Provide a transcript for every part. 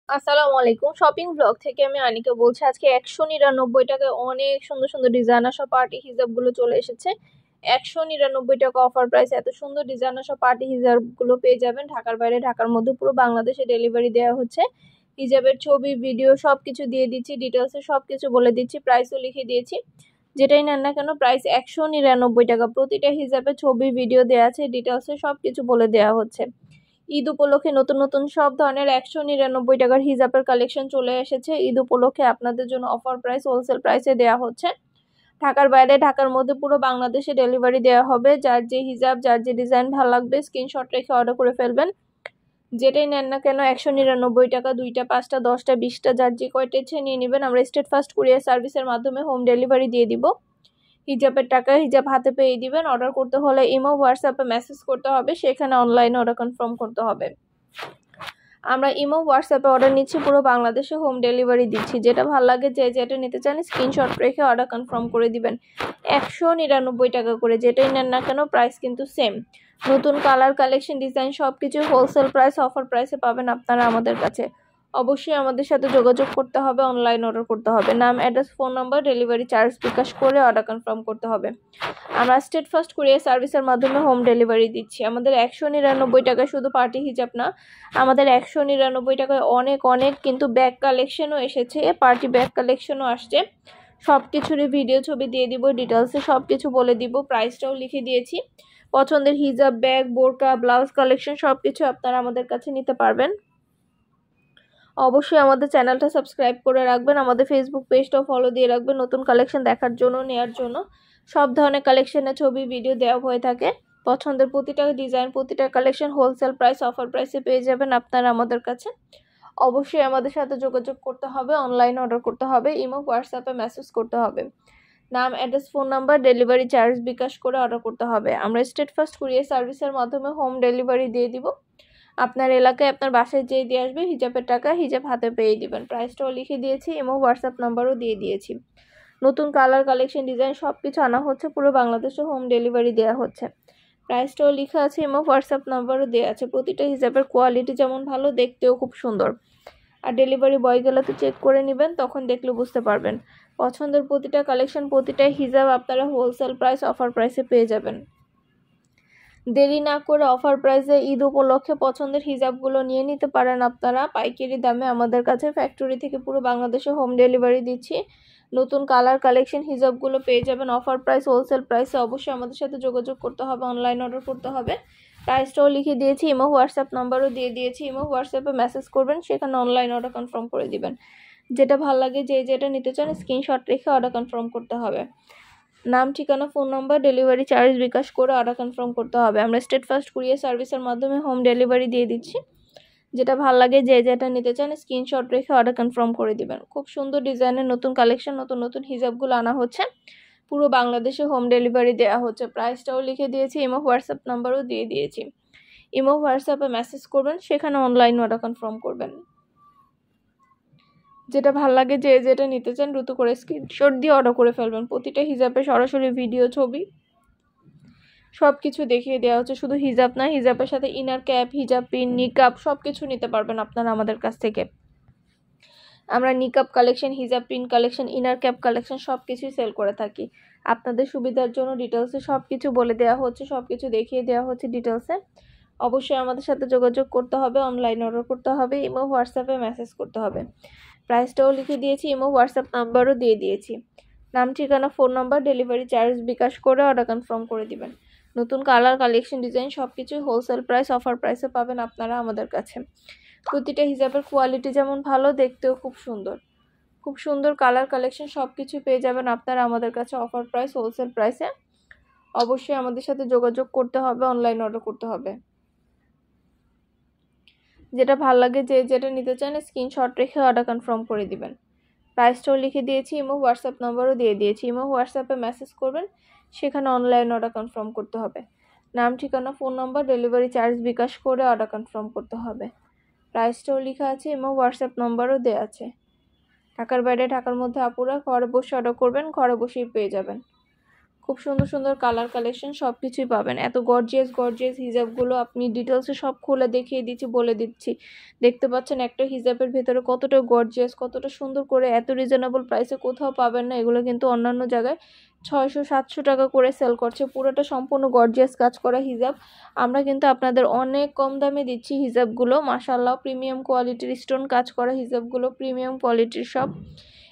আসসালামু আলাইকুম। Shopping blog থেকে আমি আনিকা বলছি। আজকে 199 টাকায় অনেক সুন্দর সুন্দর ডিজাইনার সব পার্টি হিজাব গুলো চলে এসেছে। 199 টাকা অফার প্রাইস এত সুন্দর ডিজাইনার সব পার্টি হিজাব গুলো পেয়ে যাবেন ঢাকার বাইরে, ঢাকার মধ্যে, পুরো বাংলাদেশে ডেলিভারি দেওয়া হচ্ছে। হিজাবের ছবি, ভিডিও সবকিছু দিয়ে দিচ্ছি, ডিটেলসে সবকিছু বলে দিচ্ছি, প্রাইসও লিখে দিয়েছি। যেটাই নেন না কেন প্রাইস 199 টাকা। প্রতিটা হিজাবে ছবি, ভিডিও দেওয়া আছে, ডিটেলসে সবকিছু বলে দেওয়া হচ্ছে। ঈদ উপলক্ষে নতুন নতুন সব ধরনের 199 টাকার হিজাবের কালেকশন চলে এসেছে। ঈদ উপলক্ষে আপনাদের জন্য অফার প্রাইস, হোলসেল প্রাইসে দেওয়া হচ্ছে। ঢাকার বাইরে, ঢাকার মধ্যে, পুরো বাংলাদেশে ডেলিভারি দেওয়া হবে। যার যে হিজাব, যার যে ডিজাইন ভালো লাগবে স্ক্রিনশট রেখে অর্ডার করে ফেলবেন। যেটাই নেন না কেন 199 টাকা, 2টা, 5টা, 10টা, 20টা, যার যে কয়টা ইচ্ছে নিয়ে নেবেন। আমরা স্টেট ফাস্ট কুরিয়ার সার্ভিসের মাধ্যমে হোম ডেলিভারি দিয়ে দিব। হিজাবের টাকা হিজাব হাতে পেয়ে দিবেন। অর্ডার করতে হলে ইমো, হোয়াটসঅ্যাপে মেসেজ করতে হবে, সেখানে অনলাইনে অর্ডার কনফার্ম করতে হবে। আমরা ইমো, হোয়াটসঅ্যাপে অর্ডার নিচ্ছি, পুরো বাংলাদেশে হোম ডেলিভারি দিচ্ছি। যেটা ভালো লাগে, যে যেটা নিতে চান স্ক্রিনশট রেখে অর্ডার কনফার্ম করে দিবেন। 199 টাকা করে, যেটাই নেন না কেন প্রাইস কিন্তু সেম। নতুন কালার, কালেকশন, ডিজাইন সবকিছু হোলসেল প্রাইস, অফার প্রাইসে পাবেন আপনারা আমাদের কাছে। অবশ্যই আমাদের সাথে যোগাযোগ করতে হবে, অনলাইন অর্ডার করতে হবে। নাম, address, phone number, delivery charge bKash করে অর্ডার কনফার্ম করতে হবে। আমরা স্টেট ফার্স্ট কুরিয়ার সার্ভিসের মাধ্যমে হোম ডেলিভারি দিচ্ছি। আমাদের 199 টাকায় শুধু পার্টি হিজাব না, আমাদের 199 টাকায় অনেক অনেক কিন্তু ব্যাগ কালেকশনও এসেছে, পার্টি ব্যাগ কালেকশনও আসছে। সব কিছুরই ভিডিও, ছবি দিয়ে দিব, ডিটেলসে সব কিছু বলে দিব, প্রাইসটাও লিখে দিয়েছি। পছন্দের হিজাব, ব্যাগ, বোরকা, ব্লাউজ কালেকশন সব কিছু আপনারা আমাদের কাছে নিতে পারবেন। অবশ্যই আমাদের চ্যানেলটা সাবস্ক্রাইব করে রাখবেন, আমাদের ফেসবুক পেজটাও ফলো দিয়ে রাখবেন নতুন কালেকশন দেখার জন্য, নেয়ার জন্য। সব ধরনের কালেকশনের ছবি, ভিডিও দেওয়া হয়ে থাকে। পছন্দের প্রতিটা ডিজাইন, প্রতিটা কালেকশন হোলসেল প্রাইস, অফার প্রাইসে পেয়ে যাবেন আপনারা আমাদের কাছে। অবশ্যই আমাদের সাথে যোগাযোগ করতে হবে, অনলাইন অর্ডার করতে হবে, ইমো, হোয়াটসঅ্যাপে মেসেজ করতে হবে। নাম, address, phone number, delivery charge bKash করে অর্ডার করতে হবে। আমরা স্টেট ফার্স্ট কুরিয়ার সার্ভিসের মাধ্যমে হোম ডেলিভারি দিয়ে দিব। আপনার এলাকায় আপনার বাসায় যেয়ে দিয়ে আসবে, হিজাবের টাকা হিজাব হাতে পেয়ে দিবেন। প্রাইসটাও লিখে দিয়েছি, এবং হোয়াটসঅ্যাপ নাম্বারও দিয়ে দিয়েছি। নতুন কালার, কালেকশন, ডিজাইন সব কিছু আনা হচ্ছে, পুরো বাংলাদেশে হোম ডেলিভারি দেওয়া হচ্ছে। প্রাইসটাও লেখা আছে এবং হোয়াটসঅ্যাপ নাম্বারও দেওয়া আছে। প্রতিটা হিজাবের কোয়ালিটি যেমন ভালো, দেখতেও খুব সুন্দর। আর ডেলিভারি বয় গেলে তো চেক করে নেবেন, তখন দেখলে বুঝতে পারবেন। পছন্দের প্রতিটা কালেকশন, প্রতিটা হিজাব আপনারা হোলসেল প্রাইস, অফার প্রাইসে পেয়ে যাবেন। দেরি না করে অফার প্রাইসে ঈদ উপলক্ষে পছন্দের হিজাবগুলো নিয়ে নিতে পারেন আপনারা পাইকারি দামে আমাদের কাছে। ফ্যাক্টরি থেকে পুরো বাংলাদেশে হোম ডেলিভারি দিচ্ছি। নতুন কালার, কালেকশন হিজাবগুলো পেয়ে যাবেন অফার প্রাইস, হোলসেল প্রাইসে। অবশ্যই আমাদের সাথে যোগাযোগ করতে হবে, অনলাইন অর্ডার করতে হবে। প্রাইসটাও লিখে দিয়েছি, ইমো, হোয়াটসঅ্যাপ নাম্বারও দিয়ে দিয়েছি। ইমো, হোয়াটসঅ্যাপে মেসেজ করবেন, সেখানে অনলাইন অর্ডার কনফার্ম করে দিবেন। যেটা ভালো লাগে, যে যেটা নিতে চান স্ক্রিনশট রেখে অর্ডার কনফার্ম করতে হবে। নাম, ঠিকানা, phone number, delivery charge bKash করে অর্ডার কনফার্ম করতে হবে। আমরা স্টেট ফার্স্ট কুরিয়ার সার্ভিসের মাধ্যমে হোম ডেলিভারি দিয়ে দিচ্ছি। যেটা ভালো লাগে, যে যেটা নিতে চান স্ক্রিনশট রেখে অর্ডার কনফার্ম করে দিবেন। খুব সুন্দর ডিজাইনের নতুন কালেকশন, নতুন নতুন হিজাবগুলো আনা হচ্ছে, পুরো বাংলাদেশে হোম ডেলিভারি দেওয়া হচ্ছে। প্রাইসটাও লিখে দিয়েছি, ইমো, হোয়াটসঅ্যাপ নাম্বারও দিয়ে দিয়েছি। ইমো, হোয়াটসঅ্যাপে মেসেজ করবেন, সেখানে অনলাইন অর্ডার কনফার্ম করবেন। যেটা ভাল লাগে, যে যেটা নিতে চান দ্রুত করে স্ক্রিনশট দিয়ে অর্ডার করে ফেলবেন। প্রতিটা হিজাবে সরাসরি ভিডিও, ছবি সব কিছু দেখিয়ে দেওয়া হচ্ছে। শুধু হিজাব না, হিজাবের সাথে ইনার ক্যাপ, হিজাব পিন, নিকাব সব কিছু নিতে পারবেন আপনারা আমাদের কাছ থেকে। আমরা নিকাব কালেকশন, হিজাব pin collection, inner cap collection সব কিছুই সেল করে থাকি। আপনাদের সুবিধার জন্য ডিটেলসে সব কিছু বলে দেওয়া হচ্ছে, সব কিছু দেখিয়ে দেওয়া হচ্ছে ডিটেলসে। অবশ্যই আমাদের সাথে যোগাযোগ করতে হবে, অনলাইন অর্ডার করতে হবে, ইমো, হোয়াটসঅ্যাপে মেসেজ করতে হবে। প্রাইসটাও লিখে দিয়েছি, ইমো, হোয়াটসঅ্যাপ নাম্বারও দিয়ে দিয়েছি। নাম, ঠিকানা, phone number, delivery charge bKash করে অর্ডার কনফার্ম করে দিবেন। নতুন কালার, কালেকশন, ডিজাইন সব কিছুই হোলসেল প্রাইস, অফার প্রাইসে পাবেন আপনারা আমাদের কাছে। প্রতিটা হিজাবের কোয়ালিটি যেমন ভালো, দেখতেও খুব সুন্দর। খুব সুন্দর কালার, কালেকশন সব কিছু পেয়ে যাবেন আপনারা আমাদের কাছে অফার প্রাইস, হোলসেল প্রাইসে। অবশ্যই আমাদের সাথে যোগাযোগ করতে হবে, অনলাইন অর্ডার করতে হবে। যেটা ভালো লাগে, যে যেটা নিতে চান স্ক্রিনশট রেখে অর্ডার কনফার্ম করে দিবেন। প্রাইসটাও লিখে দিয়েছি, ইমো, হোয়াটসঅ্যাপ নাম্বারও দিয়ে দিয়েছি। ইমো, হোয়াটসঅ্যাপে মেসেজ করবেন, সেখানে অনলাইন অর্ডার কনফার্ম করতে হবে। নাম, ঠিকানা, phone number, delivery charge bKash করে অর্ডার কনফার্ম করতে হবে। প্রাইসটাও লেখা আছে, ইমো, হোয়াটসঅ্যাপ নাম্বারও দেওয়া আছে। ঢাকার বাইরে, ঢাকার মধ্যে আপুরা ঘরে বসে অর্ডার করবেন, ঘরে বসেই পেয়ে যাবেন। খুব সুন্দর সুন্দর কালার কালেকশন সব কিছুই পাবেন। এত গর্জিয়াস হিজাবগুলো আপনি ডিটেলসে সব খুলে দেখিয়ে দিচ্ছি, বলে দিচ্ছি। দেখতে পাচ্ছেন একটা হিজাবের ভেতরে কতটা গর্জিয়াস, কতটা সুন্দর করে, এত রিজনেবল প্রাইসে কোথাও পাবেন না। এগুলো কিন্তু অন্যান্য জায়গায় 600-700 টাকা করে সেল করছে। পুরোটা সম্পূর্ণ গর্জিয়াস কাজ করা হিজাব। আমরা কিন্তু আপনাদের অনেক কম দামে দিচ্ছি হিজাবগুলো। মাশাআল্লাহ, প্রিমিয়াম কোয়ালিটির স্টোন কাজ করা হিজাবগুলো, প্রিমিয়াম কোয়ালিটির সব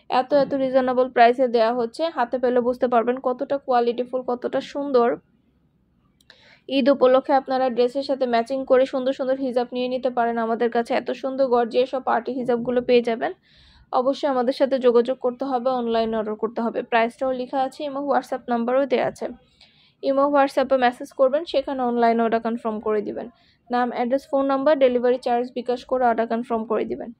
এত রিজনেবল প্রাইসে দেওয়া হচ্ছে। হাতে পেলে বুঝতে পারবেন কতটা কোয়ালিটিফুল, কতটা সুন্দর। ঈদ উপলক্ষে আপনারা ড্রেসের সাথে ম্যাচিং করে সুন্দর সুন্দর হিজাব নিয়ে নিতে পারেন আমাদের কাছে। এত সুন্দর গর্জিয়াস সব পার্টি হিজাবগুলো পেয়ে যাবেন। অবশ্যই আমাদের সাথে যোগাযোগ করতে হবে, অনলাইনে অর্ডার করতে হবে। প্রাইসটাও লেখা আছে, ইমো হোয়াটসঅ্যাপ নাম্বারও দেওয়া আছে। ইমো হোয়াটসঅ্যাপে মেসেজ করবেন, সেখানে অনলাইনে অর্ডার কনফার্ম করে দিবেন। নাম, address, phone number, delivery charge bKash করে অর্ডার কনফার্ম করে দিবেন।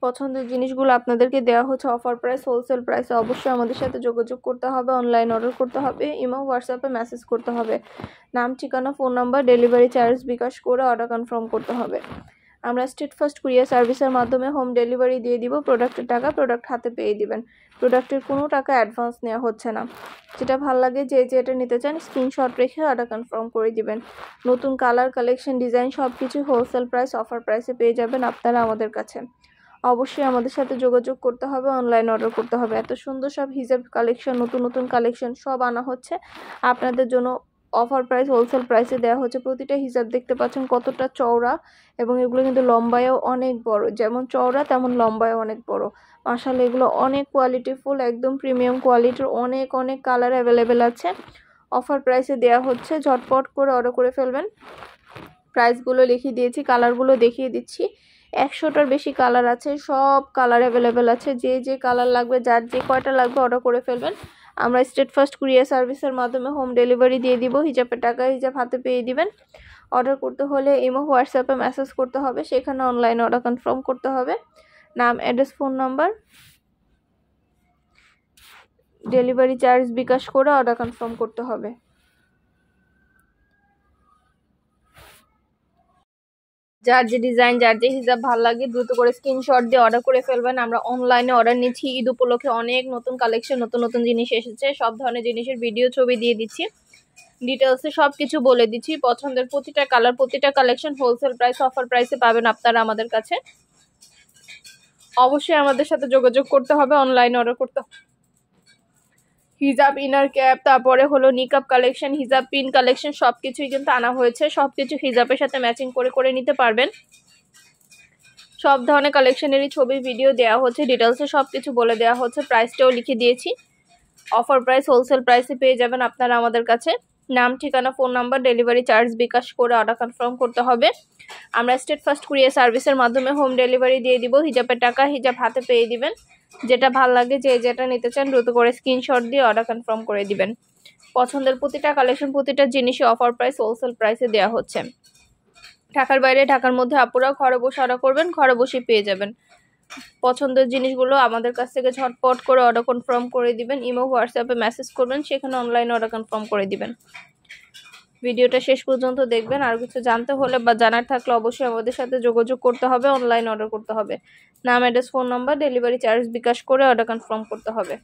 পছন্দের জিনিসগুলো আপনাদেরকে দেওয়া হচ্ছে অফার প্রাইস, হোলসেল প্রাইসে। অবশ্যই আমাদের সাথে যোগাযোগ করতে হবে, অনলাইন অর্ডার করতে হবে, ইমো হোয়াটসঅ্যাপে মেসেজ করতে হবে। নাম, ঠিকানা, phone number, delivery charge bKash করে অর্ডার কনফার্ম করতে হবে। আমরা স্ট্রিট ফার্স্ট কুরিয়ার সার্ভিসের মাধ্যমে হোম ডেলিভারি দিয়ে দিব। প্রোডাক্টের টাকা প্রোডাক্ট হাতে পেয়ে দিবেন। প্রোডাক্টের কোনো টাকা অ্যাডভান্স নেওয়া হচ্ছে না। যেটা ভালো লাগে, যে যেটা নিতে চান স্ক্রিনশট রেখে অর্ডার কনফার্ম করে দিবেন। নতুন কালার কালেকশন, ডিজাইন সব কিছু হোলসেল প্রাইস, অফার প্রাইসে পেয়ে যাবেন আপনারা আমাদের কাছে। অবশ্যই আমাদের সাথে যোগাযোগ করতে হবে, অনলাইন অর্ডার করতে হবে। এত সুন্দর সব হিজাব কালেকশন, নতুন কালেকশন সব আনা হচ্ছে আপনাদের জন্য। অফার প্রাইস, হোলসেল প্রাইসে দেওয়া হচ্ছে। প্রতিটা হিজাব দেখতে পাচ্ছেন কতটা চওড়া, এবং এগুলো কিন্তু লম্বায়ও অনেক বড়। যেমন চওড়া তেমন লম্বায়ও অনেক বড়। মাশাআল্লাহ, এগুলো অনেক কোয়ালিটিফুল, একদম প্রিমিয়াম কোয়ালিটির। অনেক কালার অ্যাভেলেবেল আছে। অফার প্রাইসে দেওয়া হচ্ছে, ঝটপট করে অর্ডার করে ফেলবেন। প্রাইসগুলো লিখিয়ে দিয়েছি, কালারগুলো দেখিয়ে দিচ্ছি। 100টার বেশি কালার আছে, সব কালার অ্যাভেলেবেল আছে। যে কালার লাগবে, যার যে কয়টা লাগবে অর্ডার করে ফেলবেন। আমরা স্টেট ফার্স্ট কুরিয়ার সার্ভিসের মাধ্যমে হোম ডেলিভারি দিয়ে দিব। হিজাবের টাকা হিজাব হাতে পেয়ে দিবেন। অর্ডার করতে হলে ইমো হোয়াটসঅ্যাপে মেসেজ করতে হবে, সেখানে অনলাইন অর্ডার কনফার্ম করতে হবে। নাম, address, phone number, delivery charge bKash করে অর্ডার কনফার্ম করতে হবে। যার যে ডিজাইন, যার যে হিজাব ভালো লাগে দ্রুত করে স্ক্রিনশট দিয়ে অর্ডার করে ফেলবেন। আমরা অনলাইনে অর্ডার নিচ্ছি। ঈদ উপলক্ষে অনেক নতুন কালেকশন, নতুন জিনিস এসেছে। সব ধরনের জিনিসের ভিডিও, ছবি দিয়ে দিচ্ছি, ডিটেলসে সব কিছু বলে দিচ্ছি। পছন্দের প্রতিটা কালার, প্রতিটা কালেকশন হোলসেল প্রাইস, অফার প্রাইসে পাবেন আপনারা আমাদের কাছে। অবশ্যই আমাদের সাথে যোগাযোগ করতে হবে, অনলাইনে অর্ডার করতে হবে। হিজাব, ইনার ক্যাপ, তারপরে হলো নিকাব কালেকশন, হিজাব পিন কালেকশন সবকিছুই কিন্তু আনা হয়েছে। সবকিছু হিজাবের সাথে ম্যাচিং করে নিতে পারবেন। সব ধরনের কালেকশনেরই ছবি, ভিডিও দেওয়া হচ্ছে, ডিটেলসে সবকিছু বলে দেওয়া হচ্ছে। প্রাইসটাও লিখে দিয়েছি। অফার প্রাইস, হোলসেল প্রাইসে পেয়ে যাবেন আপনারা আমাদের কাছে। নাম, ঠিকানা, phone number, delivery charge bKash করে অর্ডার কনফার্ম করতে হবে। আমরা স্টেট ফার্স্ট কুরিয়ার সার্ভিসের মাধ্যমে হোম ডেলিভারি দিয়ে দিব। হিজাবের টাকা হিজাব হাতে পেয়ে দিবেন। যেটা ভালো লাগে, যে যেটা নিতে চান দ্রুত করে স্ক্রিনশট দিয়ে অর্ডার কনফার্ম করে দিবেন। পছন্দের প্রতিটা কালেকশন, প্রতিটা জিনিসই অফার প্রাইস, হোলসেল প্রাইসে দেওয়া হচ্ছে। ঢাকার বাইরে, ঢাকার মধ্যে আপুরা ঘরে বসে অর্ডার করবেন, ঘরে বসে পেয়ে যাবেন। পছন্দের জিনিসগুলো আমাদের কাছ থেকে ঝটপট করে অর্ডার কনফার্ম করে দিবেন। ইমো হোয়াটসঅ্যাপে মেসেজ করবেন, সেখানে অনলাইন অর্ডার কনফার্ম করে দিবেন। ভিডিওটা শেষ পর্যন্ত দেখবেন। আর কিছু জানতে হলে বা জানার থাকলে অবশ্যই আমাদের সাথে যোগাযোগ করতে হবে, অনলাইন অর্ডার করতে হবে। নাম, address, phone number, delivery charge bKash করে অর্ডার কনফার্ম করতে হবে।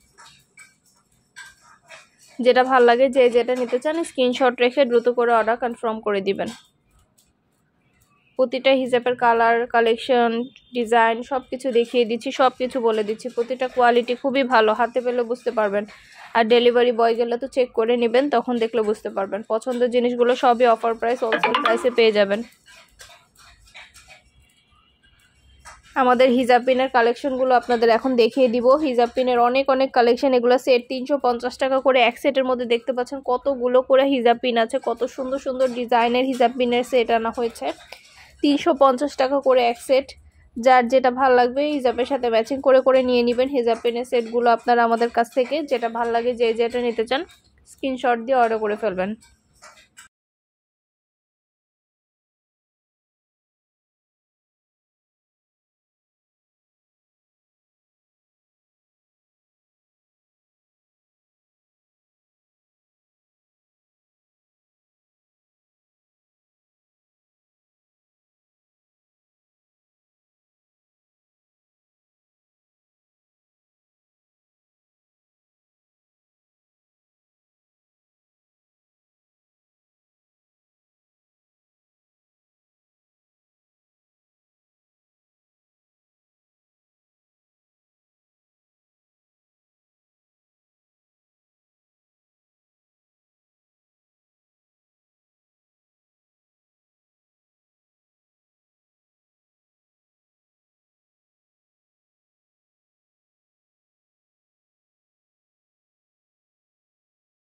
যেটা ভালো লাগে, যে যেটা নিতে চান স্ক্রিনশট রেখে দ্রুত করে অর্ডার কনফার্ম করে দিবেন। প্রতিটা হিজাবের কালার, কালেকশন, ডিজাইন সব কিছু দেখিয়ে দিচ্ছি, সব কিছু বলে দিচ্ছি। প্রতিটা কোয়ালিটি খুবই ভালো, হাতে পেলে বুঝতে পারবেন। আর ডেলিভারি বয় গেলে তো চেক করে নেবেন, তখন দেখলে বুঝতে পারবেন। পছন্দের জিনিসগুলো সবই অফার প্রাইস, হোলসেল প্রাইসে পেয়ে যাবেন। আমাদের হিজাব পিনের কালেকশনগুলো আপনাদের এখন দেখিয়ে দিব। হিজাব পিনের অনেক কালেকশন। এগুলো সেট 350 টাকা করে। এক সেটের মধ্যে দেখতে পাচ্ছেন কতগুলো করে হিজাব পিন আছে, কত সুন্দর ডিজাইনের হিজাব পিনের সেট আনা হয়েছে। 350 টাকা করে এক সেট। যার যেটা ভালো লাগবে হিজাবের সাথে ম্যাচিং করে নিয়ে নেবেন। হিজাব পিনের সেটগুলো আপনারা আমাদের কাছ থেকে যেটা ভালো লাগে, যে যেটা নিতে চান স্ক্রিনশট দিয়ে অর্ডার করে ফেলবেন।